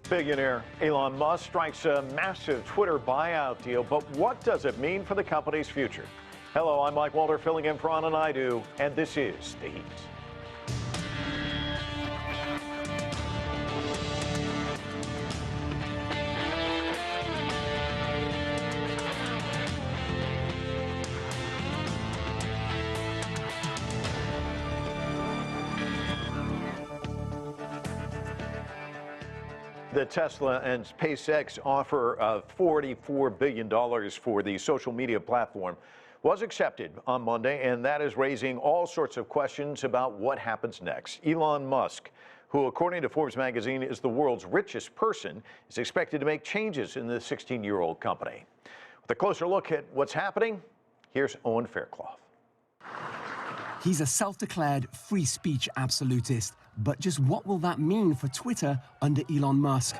Billionaire Elon Musk strikes a massive Twitter buyout deal, but what does it mean for the company's future? Hello, I'm Mike Walter, filling in for Anna and I do, and this is The Heat. The Tesla and SpaceX offer of $44 billion for the social media platform was accepted on Monday, and that is raising all sorts of questions about what happens next. Elon Musk, who according to Forbes magazine is the world's richest person, is expected to make changes in the 16-year-old company. With a closer look at what's happening, here's Owen Fairclough. He's a self-declared free speech absolutist. But just what will that mean for Twitter under Elon Musk?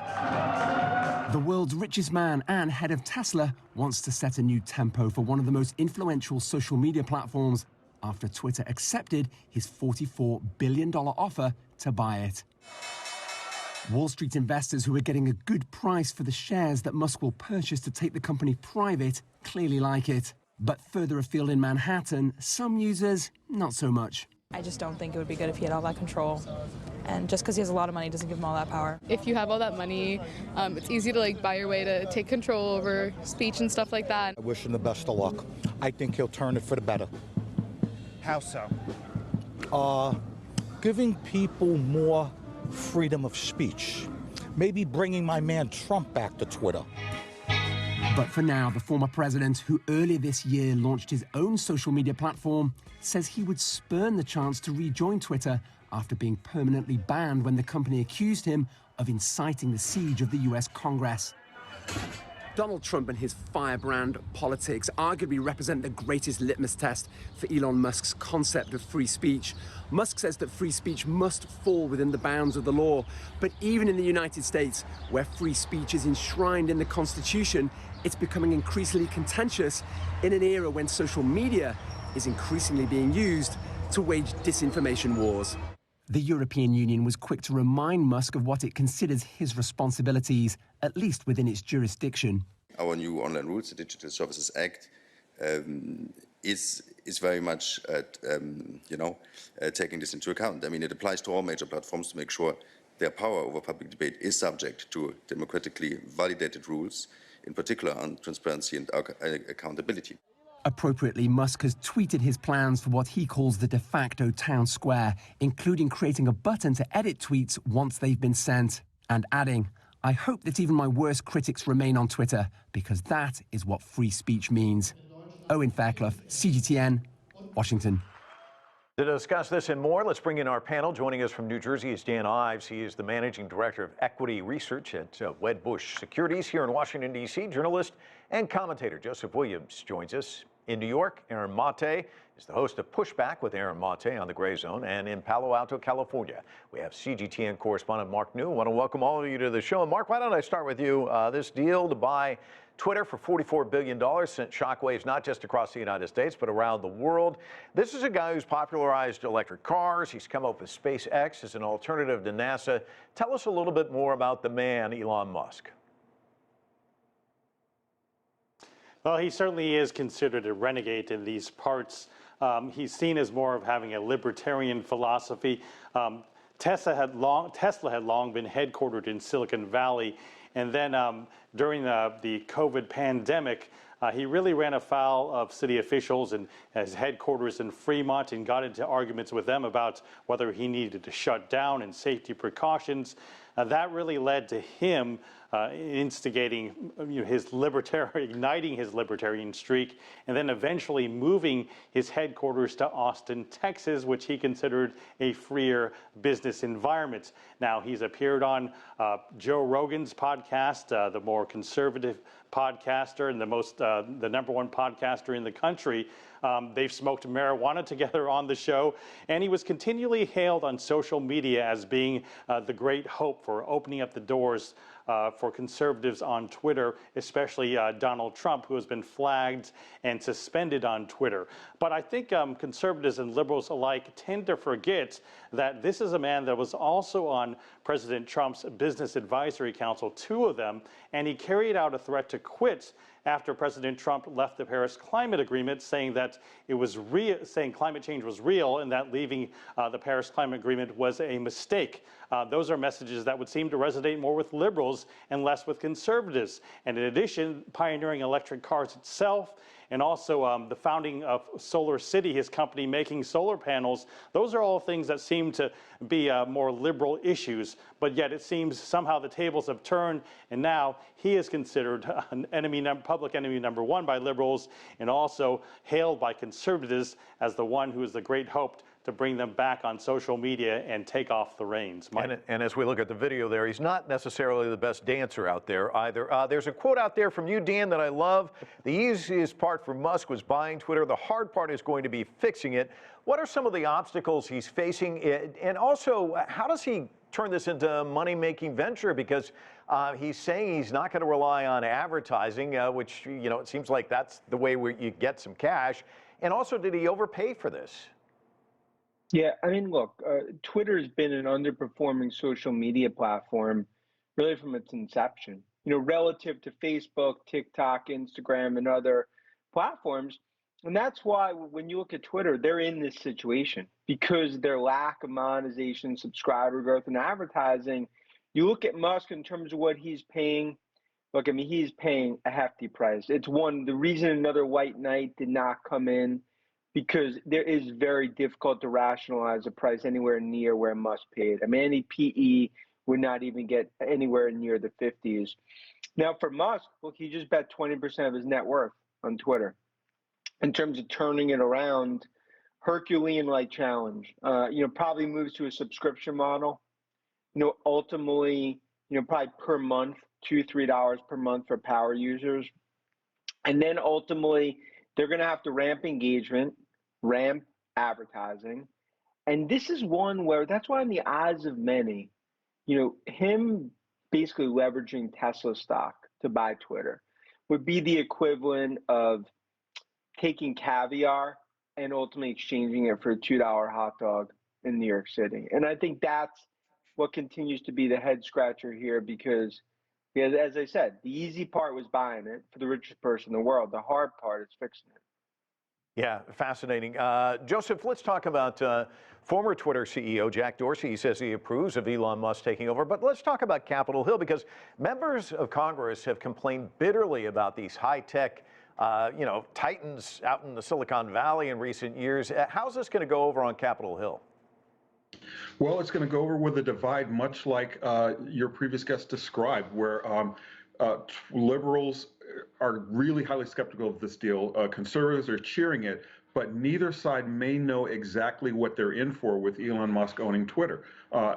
The world's richest man and head of Tesla wants to set a new tempo for one of the most influential social media platforms after Twitter accepted his $44 billion offer to buy it. Wall Street investors who are getting a good price for the shares that Musk will purchase to take the company private clearly like it. But further afield in Manhattan, some users, not so much. I just don't think it would be good if he had all that control. And just because he has a lot of money doesn't give him all that power. If you have all that money, it's easy to buy your way to take control over speech and stuff like that. I wish him the best of luck. I think he'll turn it for the better. How so? Giving people more freedom of speech. Maybe bringing my man Trump back to Twitter. But for now, the former president, who earlier this year launched his own social media platform, says he would spurn the chance to rejoin Twitter after being permanently banned when the company accused him of inciting the siege of the US Congress. Donald Trump and his firebrand politics arguably represent the greatest litmus test for Elon Musk's concept of free speech. Musk says that free speech must fall within the bounds of the law. But even in the United States, where free speech is enshrined in the Constitution, it's becoming increasingly contentious in an era when social media is increasingly being used to wage disinformation wars. The European Union was quick to remind Musk of what it considers his responsibilities, at least within its jurisdiction. Our new online rules, the Digital Services Act, is very much, taking this into account. I mean, it applies to all major platforms to make sure their power over public debate is subject to democratically validated rules, in particular on transparency and accountability. Appropriately, Musk has tweeted his plans for what he calls the de facto town square, including creating a button to edit tweets once they've been sent, and adding, "I hope that even my worst critics remain on Twitter, because that is what free speech means." Owen Fairclough, CGTN, Washington. To discuss this and more, let's bring in our panel. Joining us from New Jersey is Dan Ives. He is the Managing Director of Equity Research at Wedbush Securities here in Washington, D.C. Journalist and commentator Joseph Williams joins us. In New York, Aaron Mate is the host of Pushback with Aaron Mate on the Grayzone. And in Palo Alto, California, we have CGTN correspondent Mark New. I want to welcome all of you to the show. And Mark, why don't I start with you? This deal to buy Twitter for $44 billion sent shockwaves not just across the United States, but around the world. This is a guy who's popularized electric cars. He's come up with SpaceX as an alternative to NASA. Tell us a little bit more about the man, Elon Musk. Well, he certainly is considered a renegade in these parts. He's seen as more of having a libertarian philosophy. Tesla had long been headquartered in Silicon Valley. And then during the COVID pandemic, he really ran afoul of city officials and his headquarters in Fremont and got into arguments with them about whether he needed to shut down and safety precautions. That really led to him instigating igniting his libertarian streak, and then eventually moving his headquarters to Austin, Texas, which he considered a freer business environment. Now, he's appeared on Joe Rogan's podcast, the more conservative podcaster and the #1 podcaster in the country. They've smoked marijuana together on the show, and he was continually hailed on social media as being the great hope for opening up the doors for conservatives on Twitter, especially Donald Trump, who has been flagged and suspended on Twitter. But I think conservatives and liberals alike tend to forget that this is a man that was also on President Trump's Business Advisory Council, 2 of them, and he carried out a threat to quit after President Trump left the Paris Climate Agreement, saying that it was saying climate change was real, and that leaving the Paris Climate Agreement was a mistake. Those are messages that would seem to resonate more with liberals and less with conservatives. And in addition, pioneering electric cars itself, and also the founding of Solar City, his company making solar panels, those are all things that seem to be more liberal issues. But yet it seems somehow the tables have turned, and now he is considered an public enemy number 1 by liberals, and also hailed by conservatives as the one who is the great hope to bring them back on social media and take off the reins. And as we look at the video there, he's not necessarily the best dancer out there either. There's a quote out there from you, Dan, that I love. The easiest part for Musk was buying Twitter. The hard part is going to be fixing it. What are some of the obstacles he's facing? And also, how does he turn this into a money-making venture? Because he's saying he's not going to rely on advertising, which, you know, it seems like that's the way where you get some cash. And also, did he overpay for this? Yeah, I mean, look, Twitter's been an underperforming social media platform really from its inception. You know, relative to Facebook, TikTok, Instagram, and other platforms. And that's why when you look at Twitter, they're in this situation because their lack of monetization, subscriber growth, and advertising. You look at Musk in terms of what he's paying. Look, I mean, he's paying a hefty price. It's the reason another white knight did not come in, because there is very difficult to rationalize a price anywhere near where Musk paid. I mean, any PE would not even get anywhere near the 50s. Now, for Musk, look, he just bet 20% of his net worth on Twitter. In terms of turning it around, Herculean-like challenge. Probably moves to a subscription model. Ultimately, probably per month, $2-3 per month for power users. And then ultimately, they're going to have to ramp engagement, ramp advertising. And this is one where that's why in the eyes of many, him basically leveraging Tesla stock to buy Twitter would be the equivalent of taking caviar and ultimately exchanging it for a $2 hot dog in New York City. And I think that's what continues to be the head scratcher here because as I said, the easy part was buying it for the richest person in the world. The hard part is fixing it. Yeah, fascinating. Joseph, let's talk about former Twitter CEO Jack Dorsey. He says he approves of Elon Musk taking over. But let's talk about Capitol Hill because members of Congress have complained bitterly about these high-tech, titans out in the Silicon Valley in recent years. How's this going to go over on Capitol Hill? Well, it's going to go over with a divide much like your previous guest described, where liberals are really highly skeptical of this deal. Conservatives are cheering it, but neither side may know exactly what they're in for with Elon Musk owning Twitter.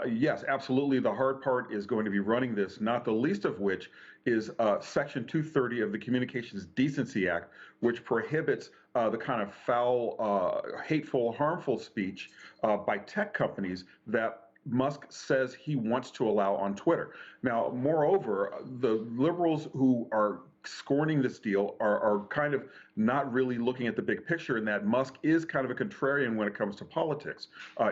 Yes, absolutely, the hard part is going to be running this, not the least of which is Section 230 of the Communications Decency Act, which prohibits the kind of foul, hateful, harmful speech by tech companies that Musk says he wants to allow on Twitter. Now, moreover, the liberals who are scorning this deal are kind of not really looking at the big picture in that Musk is kind of a contrarian when it comes to politics.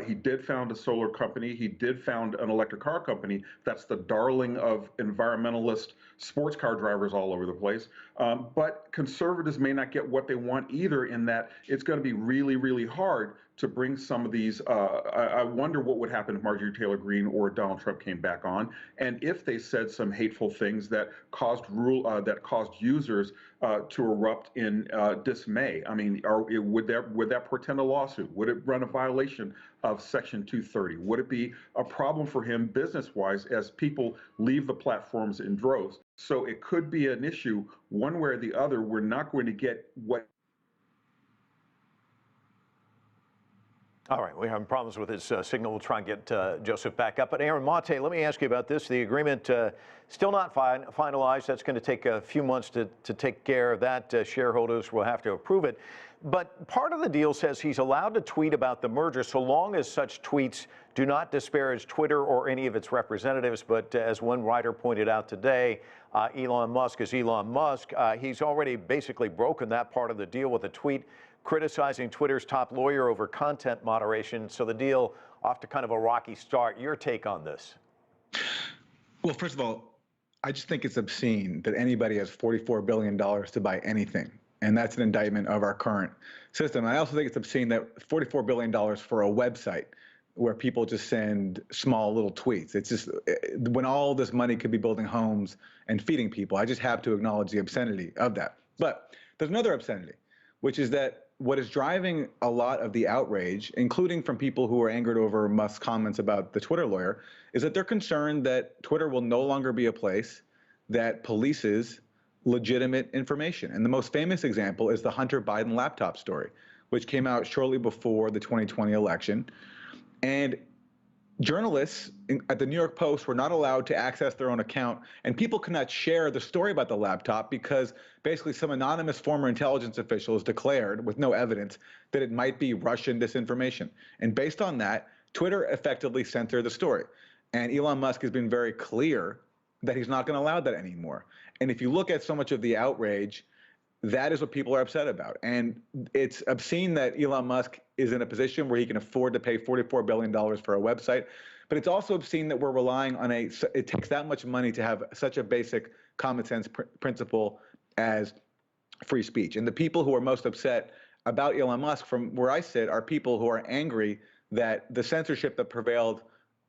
He did found a solar company. He did found an electric car company that's the darling of environmentalist sports car drivers all over the place. But conservatives may not get what they want either in that it's going to be really, really hard to bring some of these. I wonder what would happen if Marjorie Taylor Greene or Donald Trump came back on, and if they said some hateful things that caused users to erupt in dismay. I mean, would that portend a lawsuit? Would it run a violation of Section 230? Would it be a problem for him business-wise as people leave the platforms in droves? So it could be an issue one way or the other. We're not going to get what. All right, we're having problems with his signal. We'll try and get Joseph back up. But Aaron Mate, let me ask you about this. The agreement still not finalized. That's going to take a few months to take care of that. Shareholders will have to approve it. But part of the deal says he's allowed to tweet about the merger so long as such tweets do not disparage Twitter or any of its representatives. But as one writer pointed out today, Elon Musk is Elon Musk. He's already basically broken that part of the deal with a tweet criticizing Twitter's top lawyer over content moderation. So the deal off to kind of a rocky start. Your take on this? Well, first of all, I just think it's obscene that anybody has $44 billion to buy anything. And that's an indictment of our current system. I also think it's obscene that $44 billion for a website where people just send small little tweets. It's just, when all this money could be building homes and feeding people, I just have to acknowledge the obscenity of that. But there's another obscenity, which is that what is driving a lot of the outrage, including from people who are angered over Musk's comments about the Twitter lawyer, is that they're concerned that Twitter will no longer be a place that polices legitimate information. And the most famous example is the Hunter Biden laptop story, which came out shortly before the 2020 election. And journalists at the New York Post were not allowed to access their own account, and people could not share the story about the laptop because basically some anonymous former intelligence officials declared, with no evidence, that it might be Russian disinformation. And based on that, Twitter effectively censored the story. And Elon Musk has been very clear that he's not going to allow that anymore. And if you look at so much of the outrage, that is what people are upset about. And it's obscene that Elon Musk is in a position where he can afford to pay $44 billion for a website. But it's also obscene that we're relying on it takes that much money to have such a basic common sense principle as free speech. And the people who are most upset about Elon Musk, from where I sit, are people who are angry that the censorship that prevailed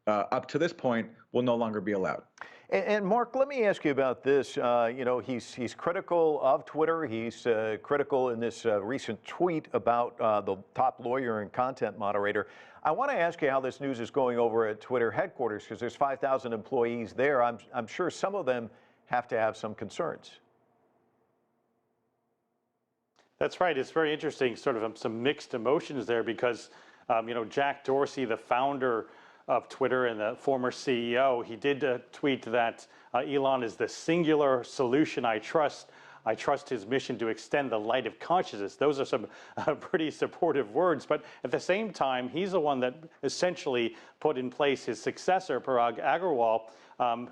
up to this point will no longer be allowed. And Mark, let me ask you about this. You know, he's critical of Twitter. He's critical in this recent tweet about the top lawyer and content moderator. I want to ask you how this news is going over at Twitter headquarters, because there's 5,000 employees there. I'm sure some of them have to have some concerns. That's right. It's very interesting, sort of some mixed emotions there, because, you know, Jack Dorsey, the founder of Twitter and the former CEO, he did tweet that Elon is the singular solution I trust. I trust his mission to extend the light of consciousness. Those are some pretty supportive words. But at the same time, he's the one that essentially put in place his successor, Parag Agrawal,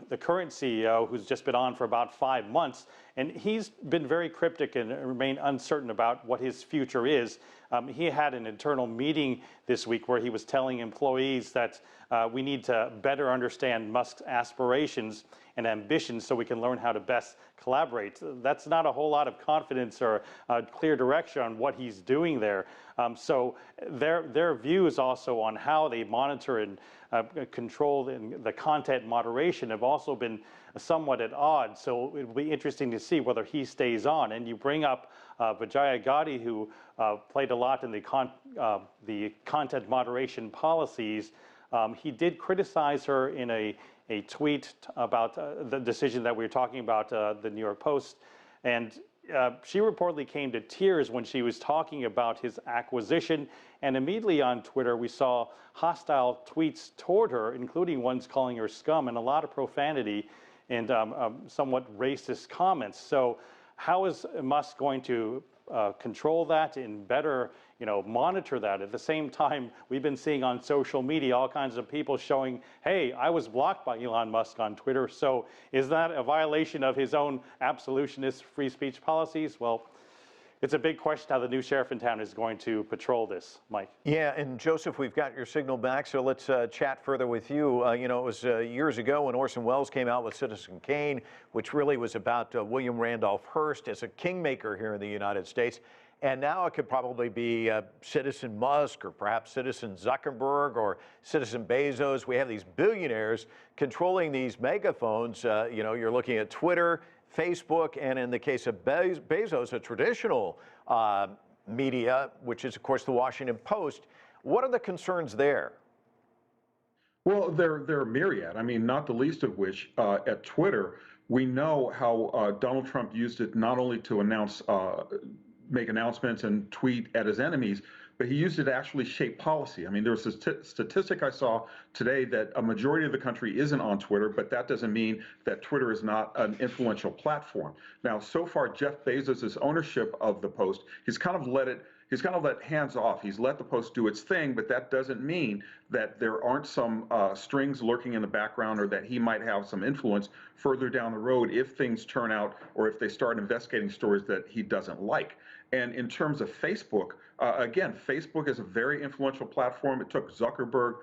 the current CEO, who's just been on for about 5 months. And he's been very cryptic and remained uncertain about what his future is. He had an internal meeting this week where he was telling employees that we need to better understand Musk's aspirations and ambitions so we can learn how to best collaborate. That's not a whole lot of confidence or a clear direction on what he's doing there. So their views also on how they monitor and control the content moderation have also been somewhat at odds. So it'll be interesting to see whether he stays on. And you bring up Vijaya Gadde, who played a lot in the content moderation policies. He did criticize her in a tweet about the decision that we were talking about, the New York Post. And she reportedly came to tears when she was talking about his acquisition. And immediately on Twitter, we saw hostile tweets toward her, including ones calling her scum and a lot of profanity and somewhat racist comments. So how is Musk going to control that and better, monitor that? At the same time, we've been seeing on social media all kinds of people showing, hey, I was blocked by Elon Musk on Twitter. So is that a violation of his own absolutionist free speech policies? Well, it's a big question how the new sheriff in town is going to patrol this, Mike. Yeah, and Joseph, we've got your signal back, so let's chat further with you. It was years ago when Orson Welles came out with Citizen Kane, which really was about William Randolph Hearst as a kingmaker here in the United States. And now it could probably be Citizen Musk or perhaps Citizen Zuckerberg or Citizen Bezos. We have these billionaires controlling these megaphones. You're looking at Twitter, Facebook, and in the case of Bezos, a traditional media, which is, of course, the Washington Post. What are the concerns there? Well, there are myriad. I mean, not the least of which at Twitter, we know how Donald Trump used it not only to make announcements and tweet at his enemies, but he used it to actually shape policy. I mean, there was a statistic I saw today that a majority of the country isn't on Twitter, but that doesn't mean that Twitter is not an influential platform. Now, so far, Jeff Bezos' ownership of the Post, he's kind of let it he's kind of let hands off. He's let the post do its thing, but that doesn't mean that there aren't some strings lurking in the background, or that he might have some influence further down the road if things turn out, or if they start investigating stories that he doesn't like. And in terms of Facebook, again, Facebook is a very influential platform. It took Zuckerberg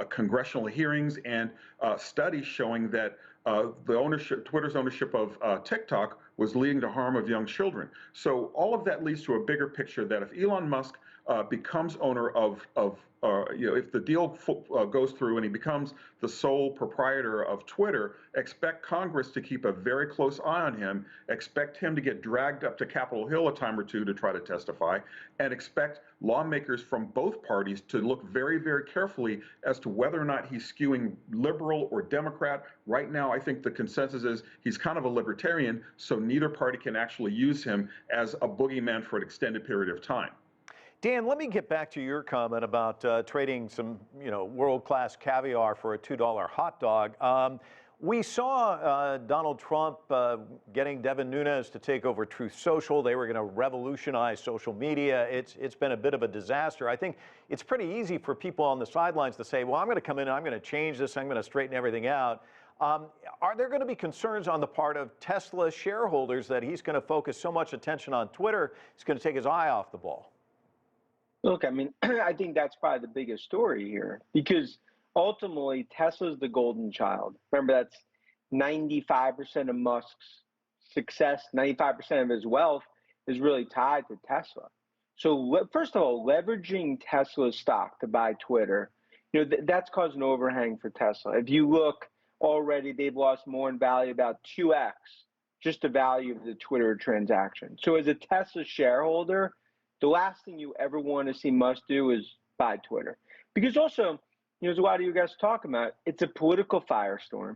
congressional hearings and studies showing that Twitter's ownership of TikTok was leading to harm of young children. So all of that leads to a bigger picture that if Elon Musk becomes owner of if the deal goes through and he becomes the sole proprietor of Twitter, expect Congress to keep a very close eye on him, expect him to get dragged up to Capitol Hill a time or two to try to testify, and expect lawmakers from both parties to look very, very carefully as to whether or not he's skewing liberal or Democrat. Right now, I think the consensus is he's kind of a libertarian, so neither party can actually use him as a boogeyman for an extended period of time. Dan, let me get back to your comment about trading some, world-class caviar for a $2 hot dog. We saw Donald Trump getting Devin Nunes to take over Truth Social. They were going to revolutionize social media. It's been a bit of a disaster. I think it's pretty easy for people on the sidelines to say, well, I'm going to come in and I'm going to change this. I'm going to straighten everything out. Are there going to be concerns on the part of Tesla shareholders that he's going to focus so much attention on Twitter, he's going to take his eye off the ball? Look, I mean, I think that's probably the biggest story here, because ultimately Tesla's the golden child. Remember, that's 95% of Musk's success, 95% of his wealth is really tied to Tesla. So first of all, leveraging Tesla's stock to buy Twitter, that's caused an overhang for Tesla. If you look already, they've lost more in value, about 2x, just the value of the Twitter transaction. So as a Tesla shareholder, the last thing you ever want to see Musk do is buy Twitter. Because also, as a lot of you guys talk about, it's a political firestorm.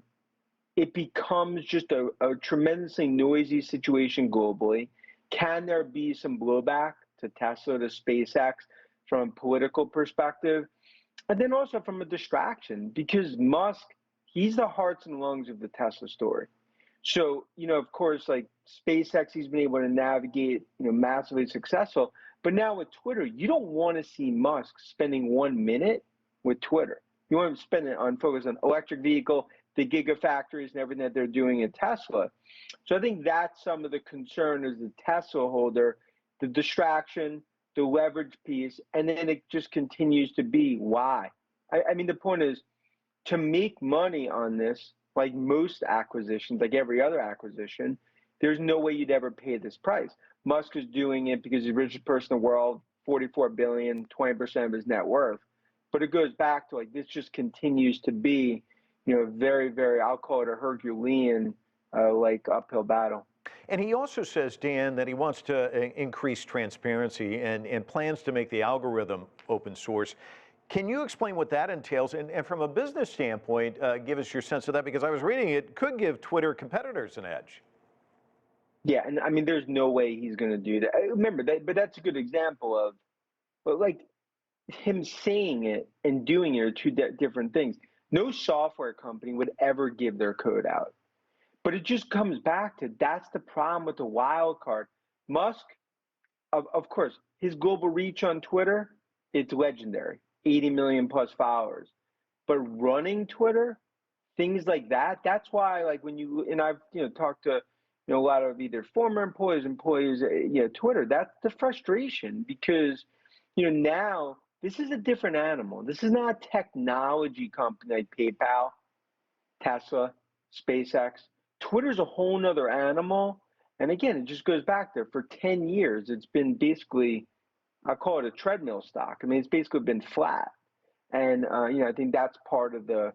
It becomes just a tremendously noisy situation globally. Can there be some blowback to Tesla, to SpaceX from a political perspective? And then also from a distraction, because Musk, he's the hearts and lungs of the Tesla story. So, of course, like SpaceX, he's been able to navigate, massively successful. But now with Twitter, you don't want to see Musk spending 1 minute with Twitter. You want to spend it on focus on electric vehicle, the gigafactories and everything that they're doing at Tesla. So I think that's some of the concern as the Tesla holder, the distraction, the leverage piece, and then it just continues to be why. I mean, the point is to make money on this, like most acquisitions, like every other acquisition, there's no way you'd ever pay this price. Musk is doing it because he's the richest person in the world, 44 billion, 20% of his net worth. But it goes back to like, this just continues to be, very, very, I'll call it a Herculean, uphill battle. And he also says, Dan, that he wants to increase transparency and plans to make the algorithm open source. Can you explain what that entails? And from a business standpoint, give us your sense of that, because I was reading it could give Twitter competitors an edge. Yeah, and I mean, there's no way he's going to do that. Remember, but that's a good example of, but like him saying it and doing it are two different things. No software company would ever give their code out. But it just comes back to that's the problem with the wild card. Musk, of course, his global reach on Twitter, it's legendary, 80 million plus followers. But running Twitter, things like that, that's why, like when you, and I've talked to a lot of either former employees, Twitter, that's the frustration, because now this is a different animal. This is not a technology company like PayPal, Tesla, SpaceX. Twitter's a whole nother animal. And again, it just goes back there. For 10 years, it's been basically, I call it a treadmill stock. I mean, it's basically been flat. And, I think that's part of the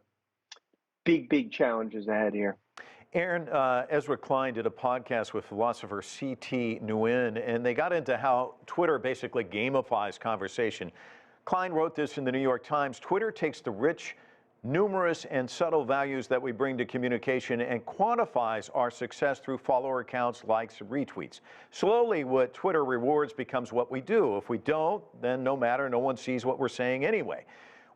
big challenges ahead here. Aaron, Ezra Klein did a podcast with philosopher C.T. Nguyen, and they got into how Twitter basically gamifies conversation. Klein wrote this in the New York Times: Twitter takes the rich, numerous, and subtle values that we bring to communication and quantifies our success through follower counts, likes, and retweets. Slowly, what Twitter rewards becomes what we do. If we don't, then no matter, no one sees what we're saying anyway.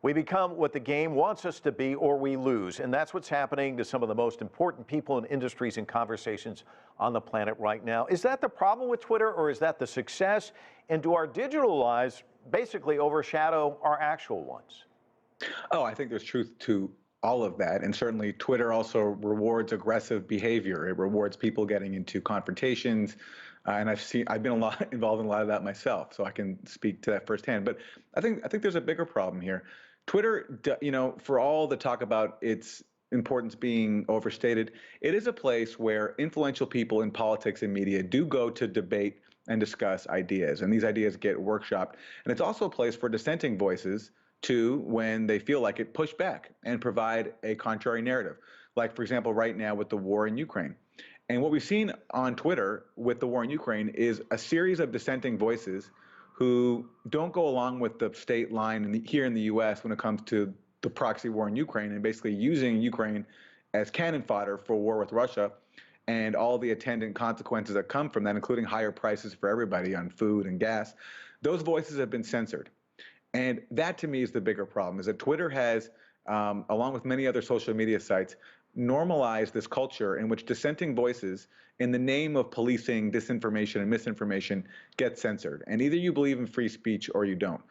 We become what the game wants us to be, or we lose. And that's what's happening to some of the most important people in industries and conversations on the planet right now. Is that the problem with Twitter, or is that the success? And do our digital lives basically overshadow our actual ones? Oh, I think there's truth to all of that. And certainly Twitter also rewards aggressive behavior. It rewards people getting into confrontations. And I've been involved in a lot of that myself, so I can speak to that firsthand. But I think there's a bigger problem here. Twitter, for all the talk about its importance being overstated, it is a place where influential people in politics and media do go to debate and discuss ideas, and these ideas get workshopped. And it's also a place for dissenting voices to, when they feel like it, push back and provide a contrary narrative. Like, for example, right now with the war in Ukraine. And what we've seen on Twitter with the war in Ukraine is a series of dissenting voices who don't go along with the state line here in the U.S. when it comes to the proxy war in Ukraine, and basically using Ukraine as cannon fodder for war with Russia and all the attendant consequences that come from that, including higher prices for everybody on food and gas. Those voices have been censored. And that, to me, is the bigger problem, is that Twitter has, along with many other social media sites, normalized this culture in which dissenting voices, in the name of policing disinformation and misinformation, get censored. And either you believe in free speech or you don't.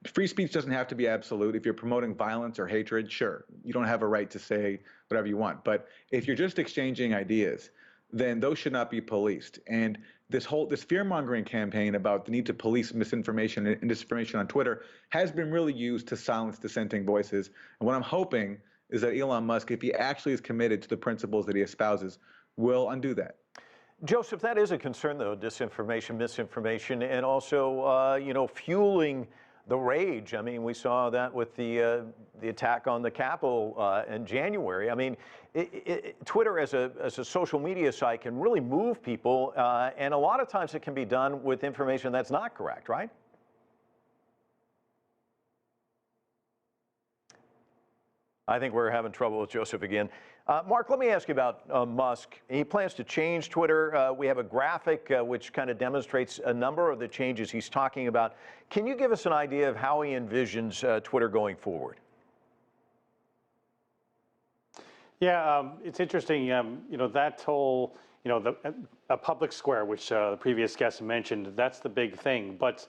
Free speech doesn't have to be absolute. If you're promoting violence or hatred, sure, you don't have a right to say whatever you want. But if you're just exchanging ideas, then those should not be policed. And this fear-mongering campaign about the need to police misinformation and disinformation on Twitter has been really used to silence dissenting voices. And what I'm hoping is that Elon Musk, if he actually is committed to the principles that he espouses, will undo that. Joseph, that is a concern, though, disinformation, misinformation, and also, fueling the rage. I mean, we saw that with the attack on the Capitol in January. I mean, Twitter as a social media site can really move people, and a lot of times it can be done with information that's not correct, right? I think we're having trouble with Joseph again. Mark, let me ask you about Musk. He plans to change Twitter. We have a graphic which kind of demonstrates a number of the changes he's talking about. Can you give us an idea of how he envisions Twitter going forward? Yeah, it's interesting. That whole, a public square, which the previous guest mentioned, that's the big thing. But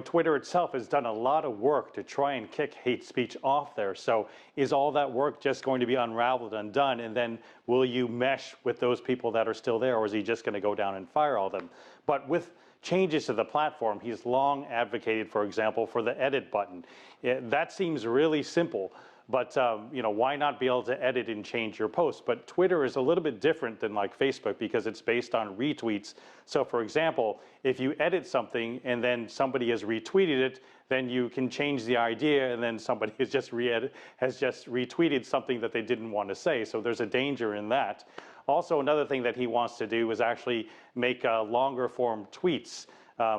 Twitter itself has done a lot of work to try and kick hate speech off there. So is all that work just going to be unraveled and done? And then will you mesh with those people that are still there, or is he just going to go down and fire all of them? But with changes to the platform, he's long advocated, for example, for the edit button. That seems really simple. But why not be able to edit and change your posts? But Twitter is a little bit different than like Facebook because it's based on retweets. So for example, if you edit something and then somebody has retweeted it, then you can change the idea, and then somebody has just retweeted something that they didn't want to say. So there's a danger in that. Also, another thing that he wants to do is actually make longer form tweets.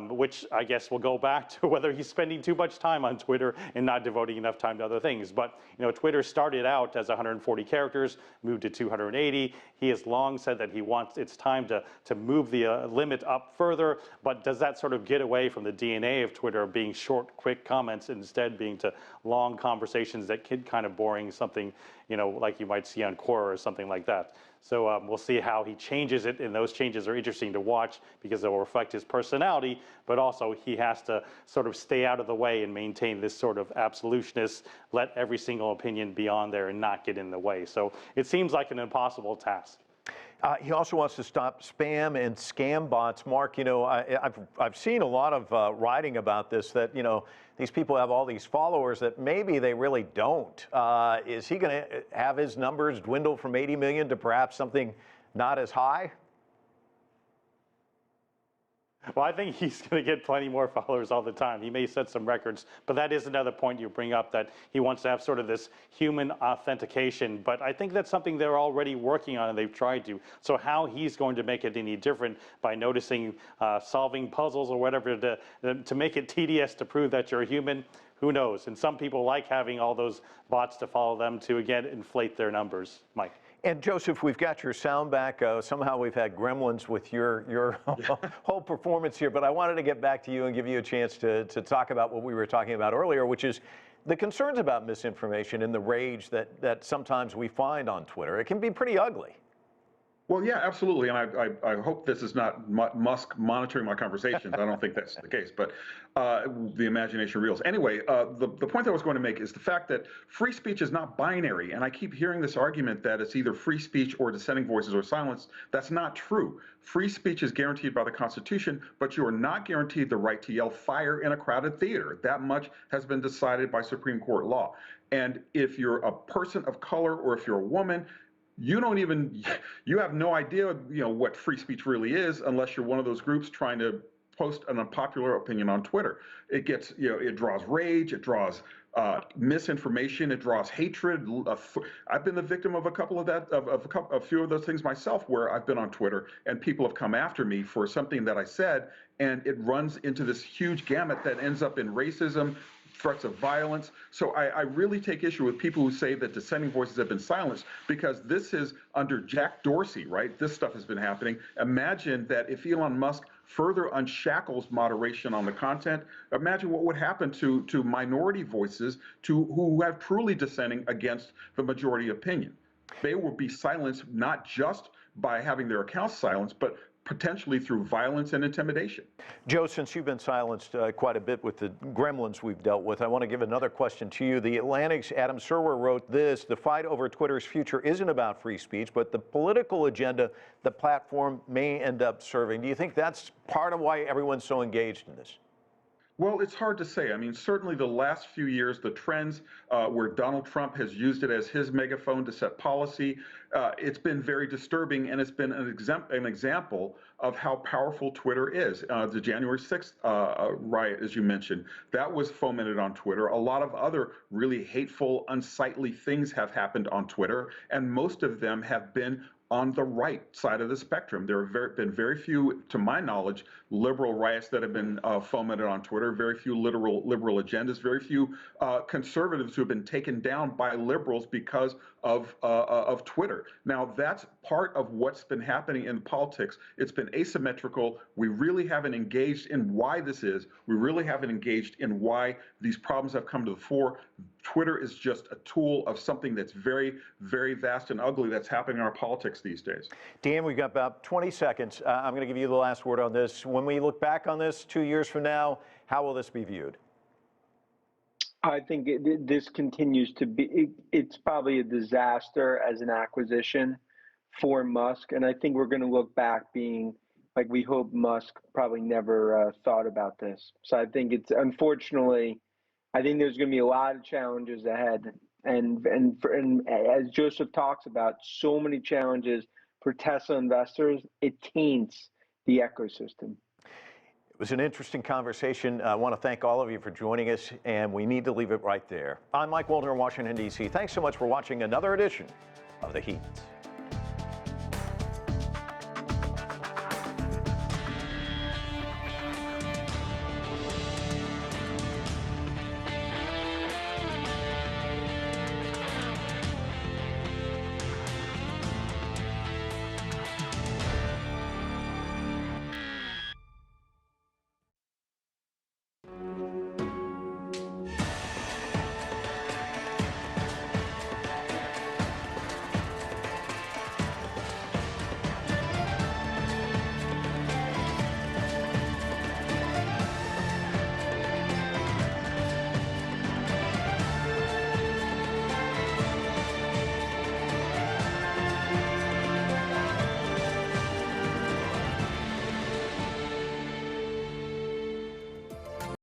Which I guess will go back to whether he's spending too much time on Twitter and not devoting enough time to other things. But Twitter started out as 140 characters, moved to 280. He has long said that it's time to move the limit up further. But does that sort of get away from the DNA of Twitter being short, quick comments, instead being to long conversations that get kind of boring, something like you might see on Quora or something like that. So we'll see how he changes it, and those changes are interesting to watch because they will reflect his personality, but also he has to sort of stay out of the way and maintain this sort of absolutionist, let every single opinion be on there and not get in the way. So it seems like an impossible task. He also wants to stop spam and scam bots. Mark, I've seen a lot of writing about this, that, these people have all these followers that maybe they really don't. Is he going to have his numbers dwindle from 80 million to perhaps something not as high? Well, I think he's going to get plenty more followers all the time. He may set some records, but that is another point you bring up, that he wants to have sort of this human authentication. But I think that's something they're already working on and they've tried to. So how he's going to make it any different by noticing, solving puzzles or whatever to make it tedious to prove that you're a human, who knows? And some people like having all those bots to follow them to, again, inflate their numbers. Mike. And Joseph, we've got your sound back. Somehow we've had gremlins with your whole performance here, but I wanted to get back to you and give you a chance to talk about what we were talking about earlier, which is the concerns about misinformation and the rage that sometimes we find on Twitter, it can be pretty ugly. Well, yeah, absolutely. And I hope this is not Musk monitoring my conversations. I don't think that's the case, but the imagination reels. Anyway, the point I was going to make is the fact that free speech is not binary. And I keep hearing this argument that it's either free speech or dissenting voices or silence. That's not true. Free speech is guaranteed by the Constitution, but you are not guaranteed the right to yell fire in a crowded theater. That much has been decided by Supreme Court law. And if you're a person of color or if you're a woman, you have no idea, what free speech really is unless you're one of those groups trying to post an unpopular opinion on Twitter. It gets, it draws rage, it draws misinformation, it draws hatred. I've been the victim of a few of those things myself, where I've been on Twitter and people have come after me for something that I said, and it runs into this huge gamut that ends up in racism, threats of violence. So I really take issue with people who say that dissenting voices have been silenced, because this is under Jack Dorsey, right? This stuff has been happening. Imagine that if Elon Musk further unshackles moderation on the content, imagine what would happen to minority voices who have truly dissenting against the majority opinion. They will be silenced not just by having their accounts silenced, but potentially through violence and intimidation. Joe, since you've been silenced quite a bit with the gremlins we've dealt with, I want to give another question to you. The Atlantic's Adam Serwer wrote this: the fight over Twitter's future isn't about free speech, but the political agenda the platform may end up serving. Do you think that's part of why everyone's so engaged in this? Well, it's hard to say. I mean, certainly the last few years, the trends where Donald Trump has used it as his megaphone to set policy, it's been very disturbing, and it's been an example of how powerful Twitter is. The January 6th riot, as you mentioned, that was fomented on Twitter. A lot of other really hateful, unsightly things have happened on Twitter, and most of them have been on the right side of the spectrum. There have been very few, to my knowledge, liberal riots that have been fomented on Twitter, very few liberal agendas, very few conservatives who have been taken down by liberals because of Twitter. Now, that's part of what's been happening in politics. It's been asymmetrical. We really haven't engaged in why this is. We really haven't engaged in why these problems have come to the fore. Twitter is just a tool of something that's very, very vast and ugly that's happening in our politics these days. Dan, we've got about 20 seconds. I'm going to give you the last word on this. When we look back on this 2 years from now, how will this be viewed? I think this continues to be, it's probably a disaster as an acquisition for Musk. And I think we're going to look back being like, we hope Musk probably never thought about this. So I think it's, unfortunately, I think there's going to be a lot of challenges ahead. And as Joseph talks about, so many challenges for Tesla investors, it taints the ecosystem. It was an interesting conversation. I want to thank all of you for joining us, and we need to leave it right there. I'm Mike Walter in Washington, D.C. Thanks so much for watching another edition of The Heat.